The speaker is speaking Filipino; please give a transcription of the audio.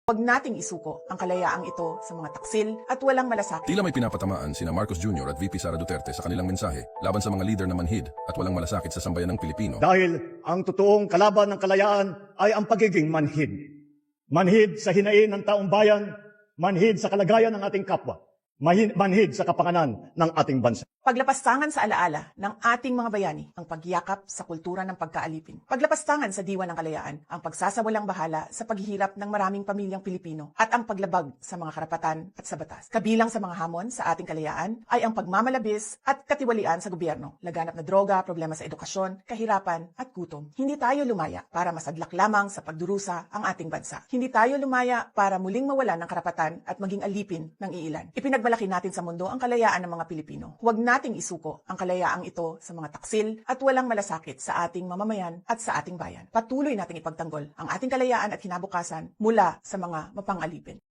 Huwag nating isuko ang kalayaang ito sa mga taksil at walang malasakit. Tila may pinapatamaan sina Marcos Jr. at VP Sara Duterte sa kanilang mensahe laban sa mga lider na manhid at walang malasakit sa sambayan ng Pilipino. Dahil ang totoong kalaban ng kalayaan ay ang pagiging manhid. Manhid sa hinain ng taong bayan, manhid sa kalagayan ng ating kapwa, manhid sa kapakanan ng ating bansa. Paglapastangan sa alaala ng ating mga bayani ang pagyakap sa kultura ng pagkaalipin. Paglapastangan sa diwa ng kalayaan ang pagsasawalang bahala sa paghihirap ng maraming pamilyang Pilipino at ang paglabag sa mga karapatan at sa batas. Kabilang sa mga hamon sa ating kalayaan ay ang pagmamalabis at katiwalian sa gobyerno, laganap na droga, problema sa edukasyon, kahirapan at gutom. Hindi tayo lumaya para masadlak lamang sa pagdurusa ang ating bansa. Hindi tayo lumaya para muling mawalan ng karapatan at maging alipin ng iilan. Ipinagmalaki natin sa mundo ang kalayaan ng mga Pilipino. Huwag nating isuko ang kalayaang ito sa mga taksil at walang malasakit sa ating mamamayan at sa ating bayan. Patuloy nating ipagtanggol ang ating kalayaan at kinabukasan mula sa mga mapangalipin.